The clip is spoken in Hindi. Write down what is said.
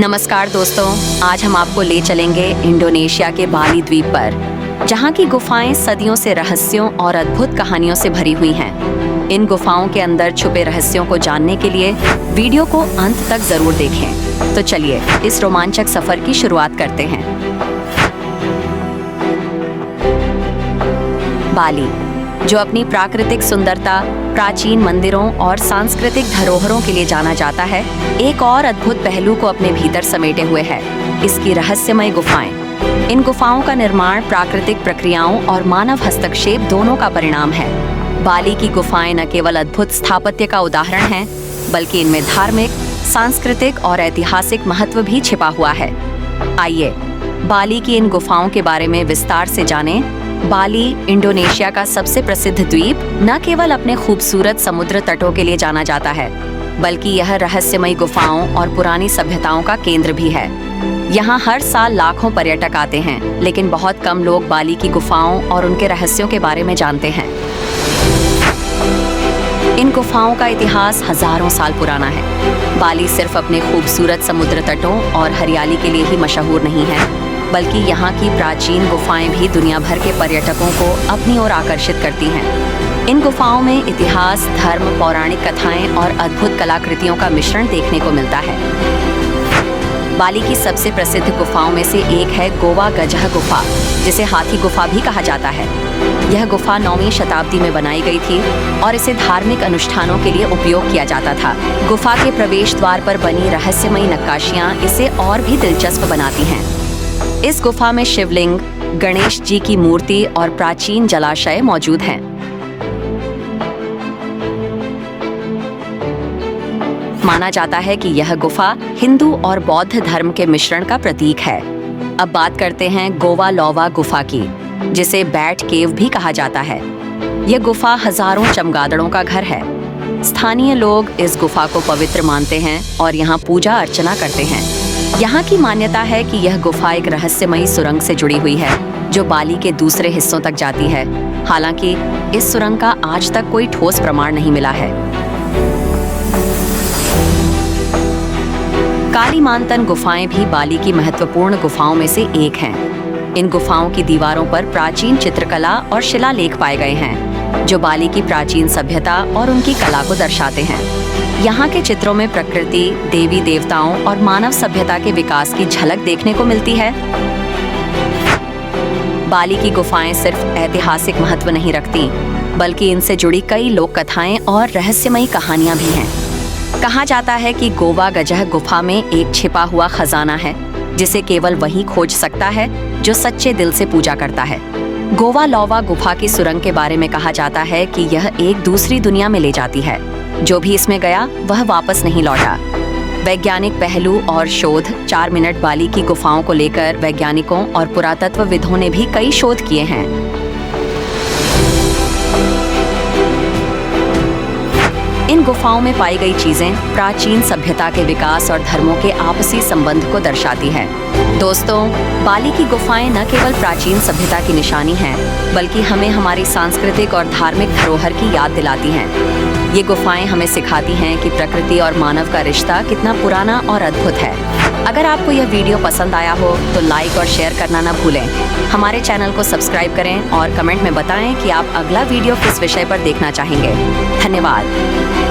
नमस्कार दोस्तों, आज हम आपको ले चलेंगे इंडोनेशिया के बाली द्वीप पर, जहाँ की गुफाएं सदियों से रहस्यों और अद्भुत कहानियों से भरी हुई हैं। इन गुफाओं के अंदर छुपे रहस्यों को जानने के लिए वीडियो को अंत तक जरूर देखें। तो चलिए इस रोमांचक सफर की शुरुआत करते हैं। बाली, जो अपनी प्राकृतिक सुंदरता, प्राचीन मंदिरों और सांस्कृतिक धरोहरों के लिए जाना जाता है, एक और अद्भुत पहलू को अपने भीतर समेटे हुए है, इसकी रहस्यमय गुफाएं। इन गुफाओं का निर्माण प्राकृतिक प्रक्रियाओं और मानव हस्तक्षेप दोनों का परिणाम है। बाली की गुफाएं न केवल अद्भुत स्थापत्य का उदाहरण हैं, बल्कि इनमें धार्मिक, सांस्कृतिक और ऐतिहासिक महत्व भी छिपा हुआ है। आइए बाली की इन गुफाओं के बारे में विस्तार से जानें। बाली, इंडोनेशिया का सबसे प्रसिद्ध द्वीप, न केवल अपने खूबसूरत समुद्र तटों के लिए जाना जाता है, बल्कि यह रहस्यमय गुफाओं और पुरानी सभ्यताओं का केंद्र भी है। यहाँ हर साल लाखों पर्यटक आते हैं, लेकिन बहुत कम लोग बाली की गुफाओं और उनके रहस्यों के बारे में जानते हैं। इन गुफाओं का इतिहास हजारों साल पुराना है। बाली सिर्फ अपने खूबसूरत समुद्र तटों और हरियाली के लिए ही मशहूर नहीं है, बल्कि यहाँ की प्राचीन गुफाएं भी दुनिया भर के पर्यटकों को अपनी ओर आकर्षित करती हैं। इन गुफाओं में इतिहास, धर्म, पौराणिक कथाएं और अद्भुत कलाकृतियों का मिश्रण देखने को मिलता है। बाली की सबसे प्रसिद्ध गुफाओं में से एक है गोवा गजह गुफा, जिसे हाथी गुफा भी कहा जाता है। यह गुफा 9वीं शताब्दी में बनाई गई थी और इसे धार्मिक अनुष्ठानों के लिए उपयोग किया जाता था। गुफा के प्रवेश द्वार पर बनी रहस्यमयी नक्काशियां इसे और भी दिलचस्प बनाती हैं। इस गुफा में शिवलिंग, गणेश जी की मूर्ति और प्राचीन जलाशय मौजूद हैं। माना जाता है कि यह गुफा हिंदू और बौद्ध धर्म के मिश्रण का प्रतीक है। अब बात करते हैं गोवा लौवा गुफा की, जिसे बैट केव भी कहा जाता है। यह गुफा हजारों चमगादड़ों का घर है। स्थानीय लोग इस गुफा को पवित्र मानते हैं और यहाँ पूजा अर्चना करते हैं। यहाँ की मान्यता है कि यह गुफा एक रहस्यमयी सुरंग से जुड़ी हुई है, जो बाली के दूसरे हिस्सों तक जाती है। हालांकि इस सुरंग का आज तक कोई ठोस प्रमाण नहीं मिला है। कालीमांतन गुफाएं भी बाली की महत्वपूर्ण गुफाओं में से एक हैं। इन गुफाओं की दीवारों पर प्राचीन चित्रकला और शिलालेख पाए गए हैं, जो बाली की प्राचीन सभ्यता और उनकी कला को दर्शाते हैं। यहाँ के चित्रों में प्रकृति, देवी देवताओं और मानव सभ्यता के विकास की झलक देखने को मिलती है। बाली की गुफाएं सिर्फ ऐतिहासिक महत्व नहीं रखती, बल्कि इनसे जुड़ी कई लोक कथाएं और रहस्यमयी कहानियां भी हैं। कहा जाता है कि गोवा गजह गुफा में एक छिपा हुआ खजाना है, जिसे केवल वही खोज सकता है जो सच्चे दिल से पूजा करता है। गोवा लौवा गुफा की सुरंग के बारे में कहा जाता है कि यह एक दूसरी दुनिया में ले जाती है। जो भी इसमें गया वह वापस नहीं लौटा। वैज्ञानिक पहलू और शोध। 4 मिनट बाली की गुफाओं को लेकर वैज्ञानिकों और पुरातत्वविदों ने भी कई शोध किए हैं। इन गुफाओं में पाई गई चीजें प्राचीन सभ्यता के विकास और धर्मों के आपसी संबंध को दर्शाती है। दोस्तों, बाली की गुफाएं न केवल प्राचीन सभ्यता की निशानी हैं, बल्कि हमें हमारी सांस्कृतिक और धार्मिक धरोहर की याद दिलाती हैं। ये गुफाएं हमें सिखाती हैं कि प्रकृति और मानव का रिश्ता कितना पुराना और अद्भुत है। अगर आपको यह वीडियो पसंद आया हो तो लाइक और शेयर करना न भूलें। हमारे चैनल को सब्सक्राइब करें और कमेंट में बताएं कि आप अगला वीडियो किस विषय पर देखना चाहेंगे। धन्यवाद।